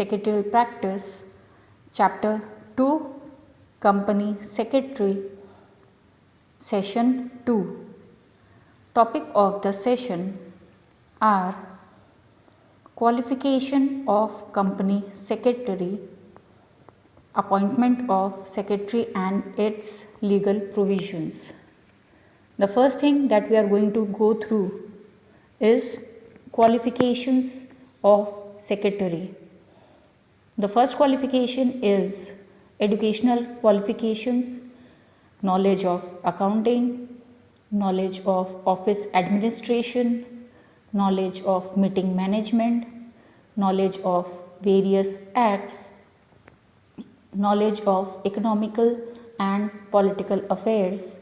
Secretarial Practice, Chapter 2, Company Secretary, Session 2. Topic of the session are Qualification of Company Secretary, Appointment of Secretary and its legal provisions. The first thing that we are going to go through is qualifications of secretary. The first qualification is educational qualifications, knowledge of accounting, knowledge of office administration, knowledge of meeting management, knowledge of various acts, knowledge of economical and political affairs,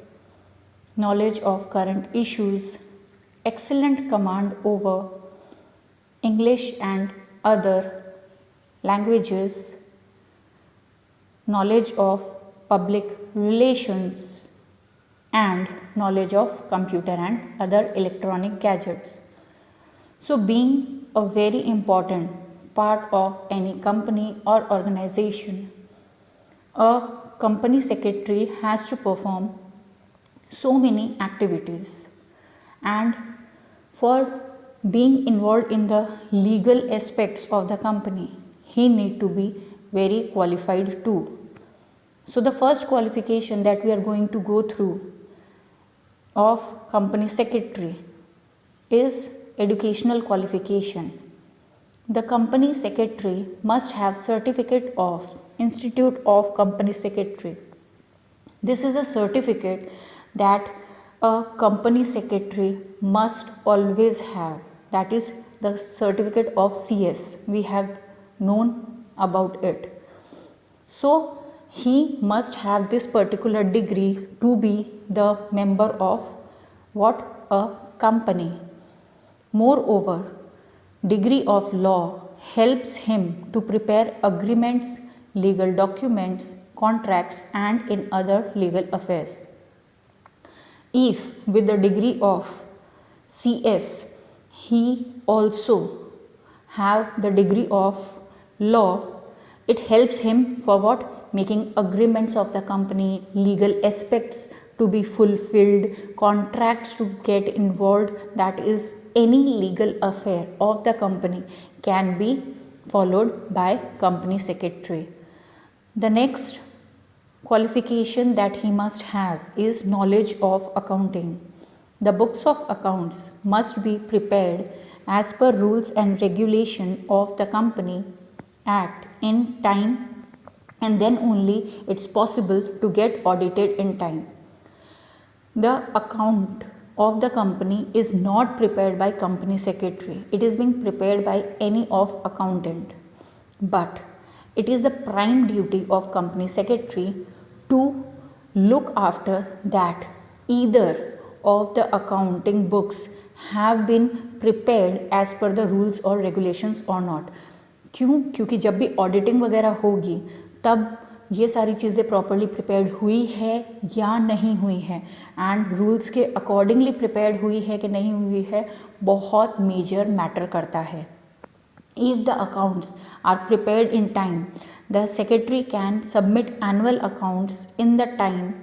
knowledge of current issues, excellent command over English and other languages, knowledge of public relations, and knowledge of computer and other electronic gadgets. So, being a very important part of any company or organization, a company secretary has to perform so many activities, and for being involved in the legal aspects of the company, he need to be very qualified too. So the first qualification that we are going to go through of company secretary is educational qualification. The company secretary must have certificate of Institute of Company Secretary. This is a certificate that a company secretary must always have. That is the certificate of CS. We have known about it. So he must have this particular degree to be the member of what? A company. Moreover, degree of law helps him to prepare agreements, legal documents, contracts and in other legal affairs. If with the degree of CS he also have the degree of law, it helps him for what? Making agreements of the company, legal aspects to be fulfilled, contracts to get involved, that is any legal affair of the company can be followed by company secretary. The next qualification that he must have is knowledge of accounting. The books of accounts must be prepared as per rules and regulation of the company act in time, and then only it's possible to get audited in time. The account of the company is not prepared by company secretary. It is being prepared by any of accountant. But it is the prime duty of company secretary to look after that either of the accounting books have been prepared as per the rules or regulations or not. क्यों? क्योंकि जब भी auditing वगैरह होगी तब ये सारी चीज़ें प्रॉपरली प्रिपेयर्ड हुई है या नहीं हुई है, एंड रूल्स के अकॉर्डिंगली प्रिपेयर्ड हुई है कि नहीं हुई है, बहुत मेजर मैटर करता है. If the accounts are prepared in time, the secretary can submit annual accounts in the time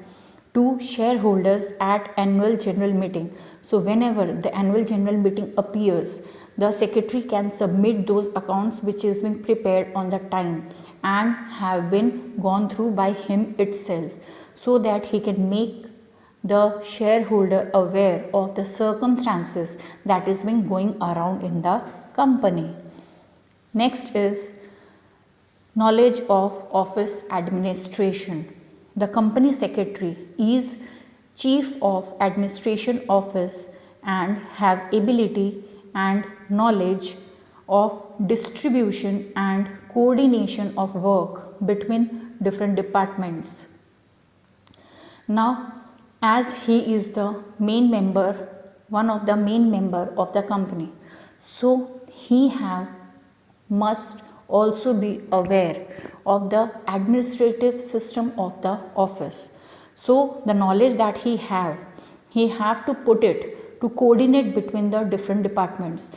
to shareholders at annual general meeting. So whenever the annual general meeting appears, the secretary can submit those accounts which is being prepared on the time and have been gone through by him itself, so that he can make the shareholder aware of the circumstances that is being going around in the company. Next is knowledge of office administration. The company secretary is chief of administration office and have ability and knowledge of distribution and coordination of work between different departments. Now, as he is the main member, one of the main member of the company, so he must also be aware of the administrative system of the office. So the knowledge that he have to put it to coordinate between the different departments.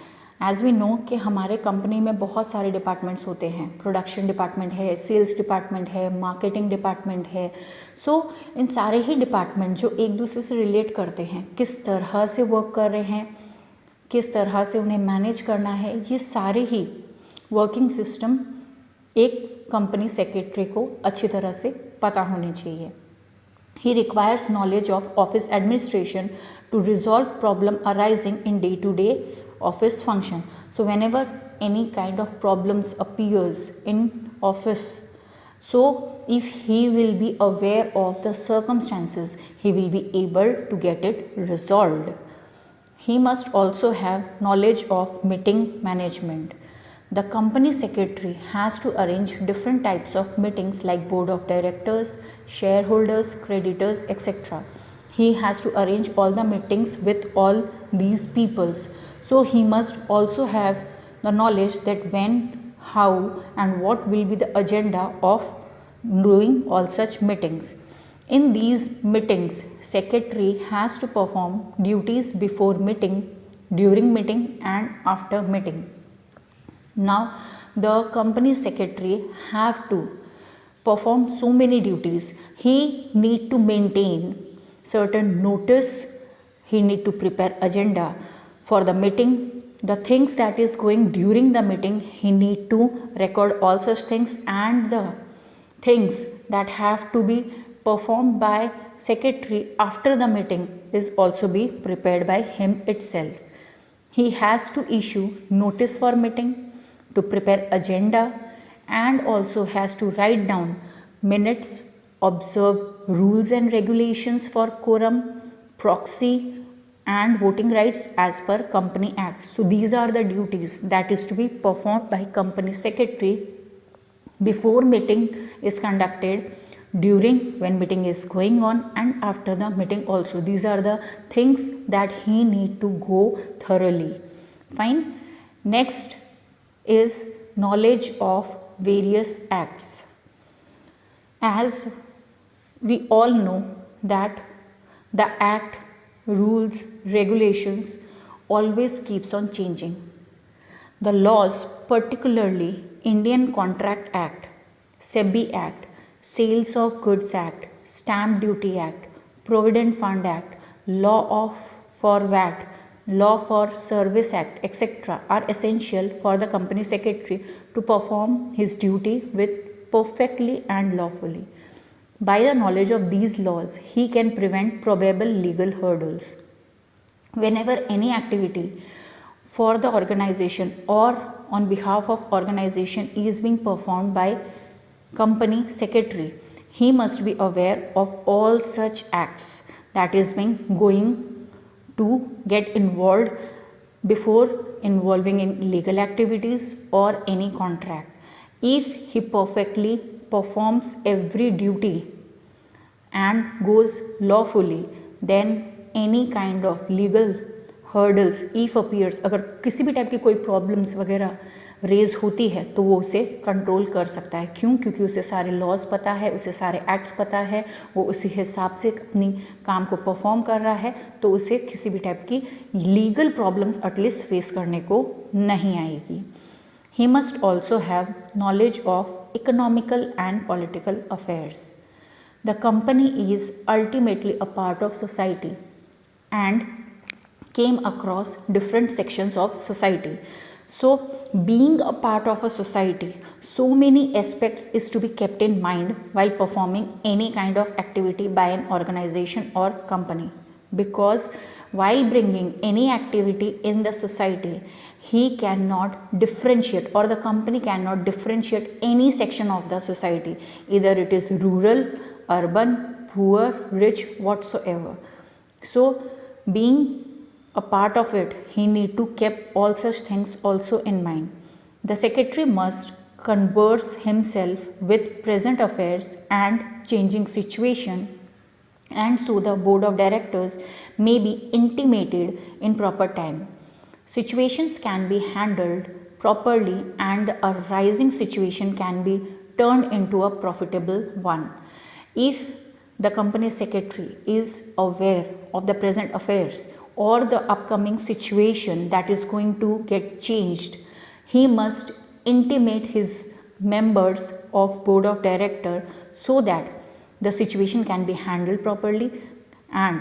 As we know कि हमारे company में बहुत सारे departments होते हैं, production department है, sales department है, marketing department है. सो इन सारे ही डिपार्टमेंट जो एक दूसरे से रिलेट करते हैं, किस तरह से वर्क कर रहे हैं, किस तरह से उन्हें मैनेज करना है, ये सारे ही वर्किंग सिस्टम एक कंपनी सेक्रेटरी को अच्छी तरह से पता होने चाहिए. He requires knowledge of office administration to resolve problem arising in day-to-day office function. So whenever any kind of problems appears in office, so if he will be aware of the circumstances, he will be able to get it resolved. He must also have knowledge of meeting management. The company secretary has to arrange different types of meetings like board of directors, shareholders, creditors, etc. He has to arrange all the meetings with all these peoples. So he must also have the knowledge that when, how and what will be the agenda of doing all such meetings. In these meetings, secretary has to perform duties before meeting, during meeting and after meeting. Now the company secretary have to perform so many duties. He need to maintain certain notice, he need to prepare agenda for the meeting, the things that is going during the meeting, he need to record all such things, and the things that have to be performed by secretary after the meeting is also be prepared by him itself. He has to issue notice for meeting, to prepare agenda, and also has to write down minutes, observe rules and regulations for quorum, proxy and voting rights as per company act. So these are the duties that is to be performed by company secretary before meeting is conducted, during when meeting is going on, and after the meeting also. These are the things that he need to go thoroughly. Fine. Next is knowledge of various acts. As we all know that the act, rules, regulations always keeps on changing. The laws, particularly Indian Contract Act, SEBI Act, Sales of Goods Act, Stamp Duty Act, Provident Fund Act, for VAT, Law for Service Act, etc. are essential for the company secretary to perform his duty with perfectly and lawfully. By the knowledge of these laws, he can prevent probable legal hurdles. Whenever any activity for the organization or on behalf of organization is being performed by company secretary, he must be aware of all such acts that is being going to get involved before involving in legal activities or any contract. If he perfectly performs every duty and goes lawfully, then any kind of legal hurdles if appears, अगर किसी भी type की कोई problems वगैरह raise होती है तो वो उसे कंट्रोल कर सकता है. क्यों? क्योंकि उसे सारे लॉज पता है, उसे सारे एक्ट्स पता है, वो उसी हिसाब से अपनी काम को परफॉर्म कर रहा है, तो उसे किसी भी टाइप की लीगल प्रॉब्लम्स एटलीस्ट फेस करने को नहीं आएगी. He must also have knowledge of economical and political affairs. The company is ultimately a part of society and came across different sections of society. So being a part of a society, so many aspects is to be kept in mind while performing any kind of activity by an organization or company, because while bringing any activity in the society, he cannot differentiate, or the company cannot differentiate any section of the society, either it is rural, urban, poor, rich, whatsoever. So being a part of it, he need to keep all such things also in mind. The secretary must converse himself with present affairs and changing situation, and so the board of directors may be intimated in proper time. Situations can be handled properly and the arising situation can be turned into a profitable one. If the company secretary is aware of the present affairs or the upcoming situation that is going to get changed, he must intimate his members of board of director so that the situation can be handled properly, and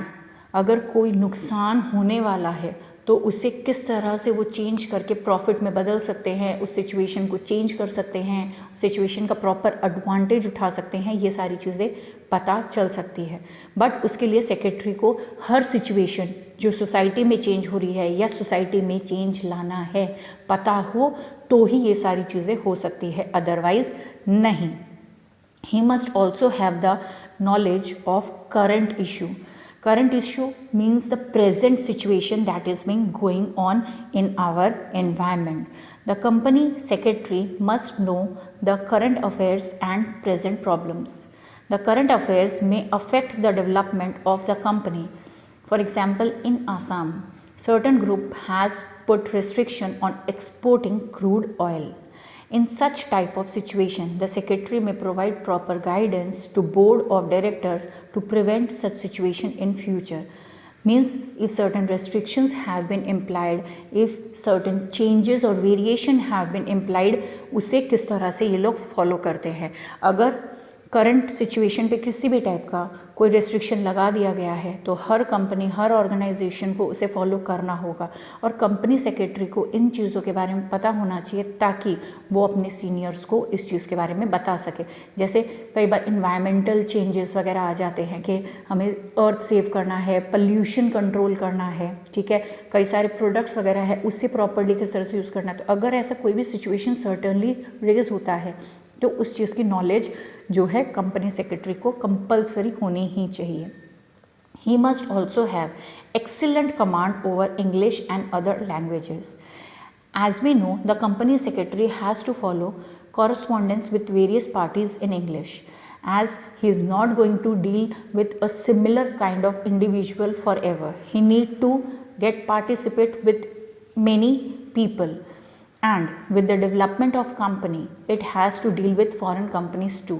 अगर कोई नुकसान होने वाला है तो उसे किस तरह से वो चेंज करके प्रॉफिट में बदल सकते हैं, उस सिचुएशन को चेंज कर सकते हैं, सिचुएशन का प्रॉपर एडवांटेज उठा सकते हैं, ये सारी चीज़ें पता चल सकती है. बट उसके लिए सेक्रेटरी को हर सिचुएशन जो सोसाइटी में चेंज हो रही है या सोसाइटी में चेंज लाना है पता हो तो ही ये सारी चीज़ें हो सकती है, अदरवाइज नहीं. He must also have the knowledge of current issue. Current issue means the present situation that is being going on in our environment. The company secretary must know the current affairs and present problems. The current affairs may affect the development of the company. For example, in Assam, certain group has put restriction on exporting crude oil. In such type of situation, the secretary may provide proper guidance to board of directors to prevent such situation in future. Means if certain restrictions have been implied, if certain changes or variation have been implied, उसे किस तरह से ये लोग follow करते हैं. अगर current situation पे किसी भी टाइप का कोई रेस्ट्रिक्शन लगा दिया गया है तो हर कंपनी हर ऑर्गेनाइजेशन को उसे फॉलो करना होगा, और कंपनी सेक्रेटरी को इन चीज़ों के बारे में पता होना चाहिए ताकि वो अपने सीनियर्स को इस चीज़ के बारे में बता सके. जैसे कई बार इन्वायरमेंटल चेंजेस वगैरह आ जाते हैं कि हमें अर्थ सेव करना है, पोल्यूशन कंट्रोल करना है, ठीक है, कई सारे प्रोडक्ट्स वगैरह है उससे प्रॉपरली किस तरह से यूज़ करना है. तो अगर ऐसा कोई भी सिचुएशन सर्टनली रेज होता है तो उस चीज़ की नॉलेज जो है कंपनी सेक्रेटरी को कंपलसरी होनी ही चाहिए. ही must also have excellent command over English and other languages. As we know, the company secretary has to follow correspondence with various parties in English, as he is not going to deal with a similar kind of individual forever. He need to get participate with many people, and with the development of company, it has to deal with foreign companies too.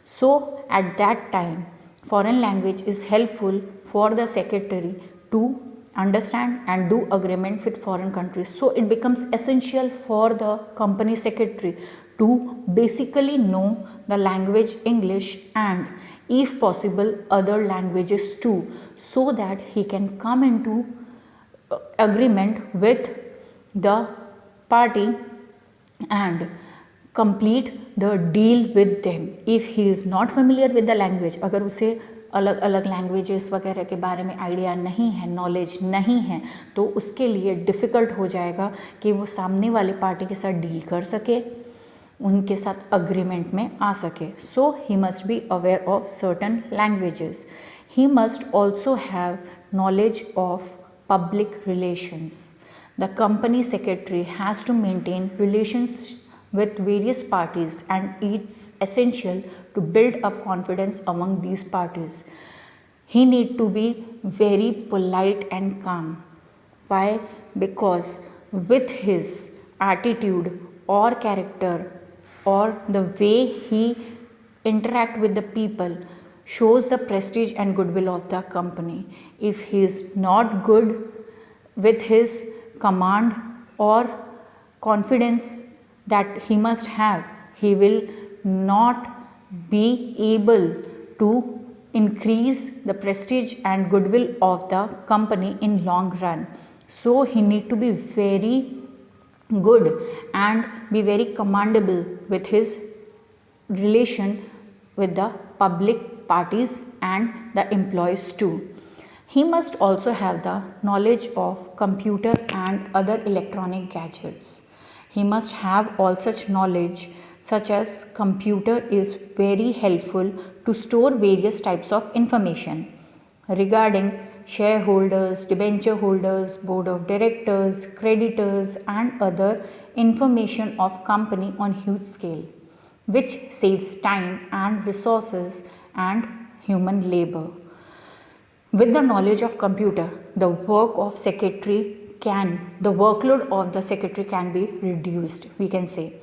So at that time, foreign language is helpful for the secretary to understand and do agreement with foreign countries. So it becomes essential for the company secretary to basically know the language English and if possible other languages too, so that he can come into agreement with the party and complete the deal with them. If he is not familiar with the language, अगर उसे अलग अलग languages वगैरह के बारे में idea नहीं है, नॉलेज नहीं है, तो उसके लिए डिफ़िकल्ट हो जाएगा कि वो सामने वाले पार्टी के साथ डील कर सके, उनके साथ अग्रीमेंट में आ सके. So he must be aware of certain languages. He must also have knowledge of public relations. The company secretary has to maintain relations with various parties, and it's essential to build up confidence among these parties. He need to be very polite and calm. Why? Because with his attitude or character or the way he interact with the people shows the prestige and goodwill of the company. If he is not good with his command or confidence that he must have, he will not be able to increase the prestige and goodwill of the company in long run. So he need to be very good and be very commendable with his relation with the public parties and the employees too. He must also have the knowledge of computer and other electronic gadgets. He must have all such knowledge, such as computer is very helpful to store various types of information regarding shareholders, debenture holders, board of directors, creditors and other information of company on huge scale, which saves time and resources and human labor. With the knowledge of computer, the workload of the secretary can be reduced, we can say.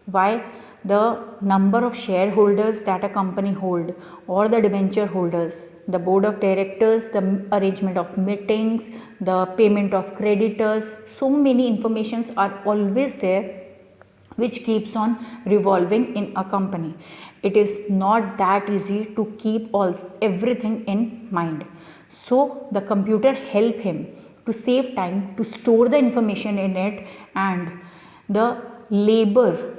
Why? The number of shareholders that a company hold, or the debenture holders, the board of directors, the arrangement of meetings, the payment of creditors, so many informations are always there which keeps on revolving in a company. It is not that easy to keep everything in mind. So the computer help him to save time, to store the information in it, and the labor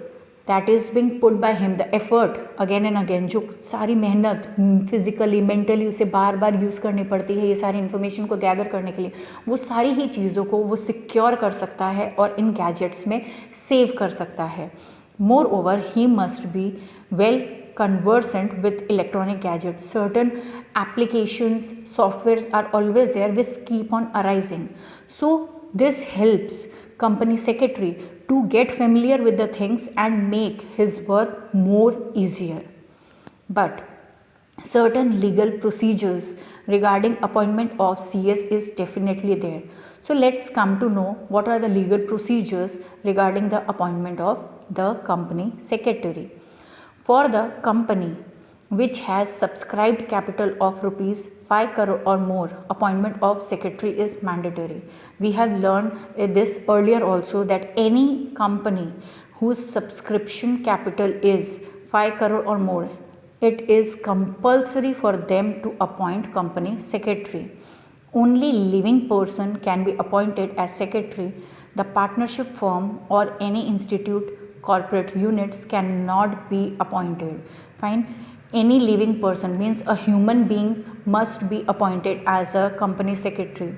that is being put by him, the effort again and again, जो सारी मेहनत physically mentally उसे बार बार use करनी पड़ती है ये सारी information को गैदर करने के लिए, वो सारी ही चीज़ों को वो सिक्योर कर सकता है और इन गैजेट्स में सेव कर सकता है. More over he must be well conversant with electronic gadgets. Certain applications, softwares are always there which keep on arising. So this helps company secretary to get familiar with the things and make his work more easier. But certain legal procedures regarding appointment of CS is definitely there. So let's come to know what are the legal procedures regarding the appointment of the company secretary. For the company which has subscribed capital of rupees 5 crore or more, appointment of secretary is mandatory. We have learned this earlier also that any company whose subscription capital is 5 crore or more, it is compulsory for them to appoint company secretary. Only living person can be appointed as secretary. The partnership firm or any institute, corporate units cannot be appointed. Fine. Any living person means a human being must be appointed as a company secretary.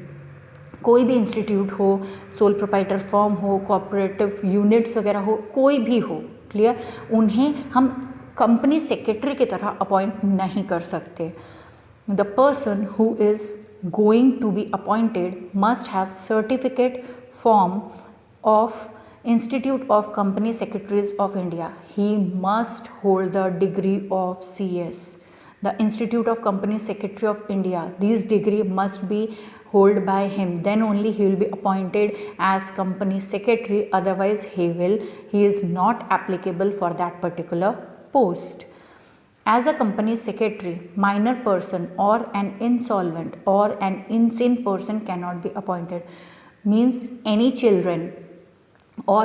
कोई भी institute हो, sole proprietor firm हो, corporative units वगैरह हो, कोई भी हो, clear, उन्हें हम कंपनी सेक्रेटरी की तरह अपॉइंट नहीं कर सकते. The person who is going to be appointed must have certificate form of Institute of Company Secretaries of India. He must hold the degree of CS. The Institute of Company Secretary of India, these degree must be held by him. Then only he will be appointed as company secretary. Otherwise, he is not applicable for that particular post. As a company secretary, minor person or an insolvent or an insane person cannot be appointed. Means any children or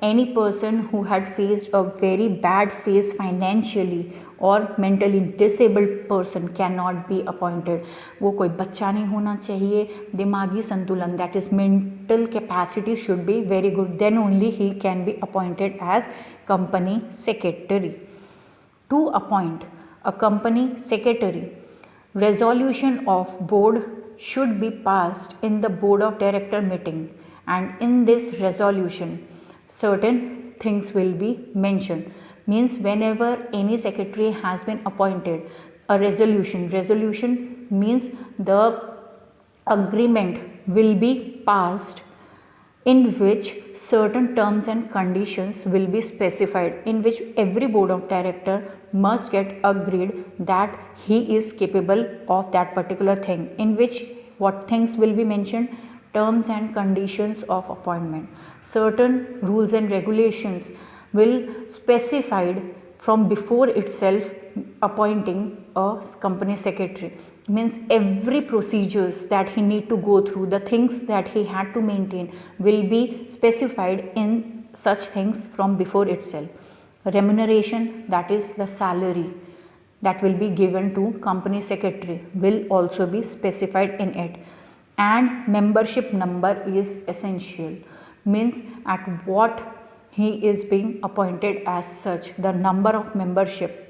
any person who had faced a very bad phase financially or mentally disabled person cannot be appointed. वो कोई बच्चा नहीं होना चाहिए. दिमागी संतुलन, that is mental capacity should be very good. Then only he can be appointed as company secretary. To appoint a company secretary, resolution of board should be passed in the board of director meeting, and in this resolution certain things will be mentioned. Means whenever any secretary has been appointed, a resolution means the agreement will be passed in which certain terms and conditions will be specified, in which every board of director must get agreed that he is capable of that particular thing, in which what things will be mentioned, terms and conditions of appointment. Certain rules and regulations will specified from before itself appointing a company secretary. Means every procedures that he need to go through, the things that he had to maintain will be specified in such things from before itself. Remuneration, that is the salary that will be given to company secretary, will also be specified in it. And membership number is essential. Means at what he is being appointed as such, the number of membership,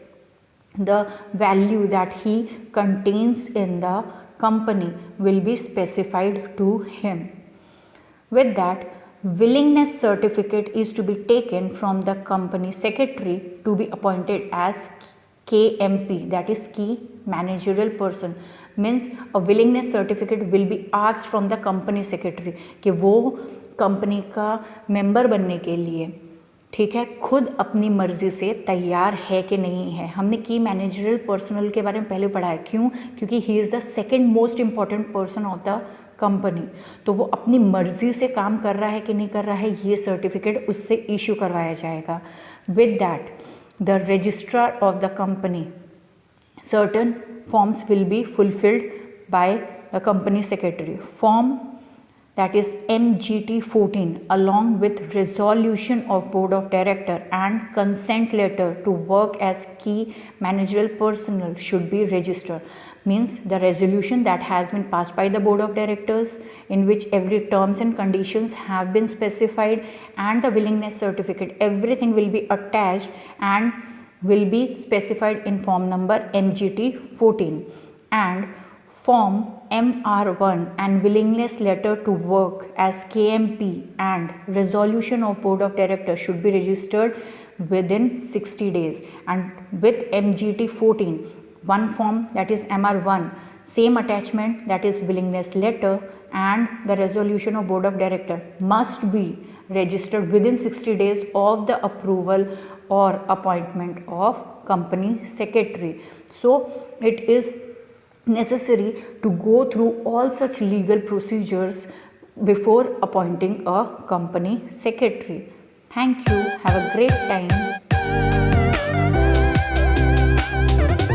the value that he contains in the company will be specified to him. With that, willingness certificate is to be taken from the company secretary to be appointed as KMP, that is key managerial person means a willingness certificate will be asked from the company secretary कि वो company का member बनने के लिए, ठीक है, खुद अपनी मर्जी से तैयार है कि नहीं है। हमने की मैनेजरियल पर्सनल के बारे में पहले पढ़ा है, क्यों? क्योंकि he is the second most important person of the company, तो वो अपनी मर्जी से काम कर रहा है कि नहीं कर रहा है, ये सर्टिफिकेट उससे इशू करवाया जाएगा। With that the registrar of the company certain forms will be fulfilled by the company secretary. Form that is MGT 14 along with resolution of board of director and consent letter to work as key managerial personnel should be registered. Means the resolution that has been passed by the board of directors in which every terms and conditions have been specified and the willingness certificate, everything will be attached and will be specified in form number MGT 14, and form MR1 and willingness letter to work as KMP and resolution of board of directors should be registered within 60 days. And with MGT 14, one form that is MR1, same attachment that is willingness letter and the resolution of board of director must be registered within 60 days of the approval or appointment of company secretary. So it is necessary to go through all such legal procedures before appointing a company secretary. Thank you. Have a great time.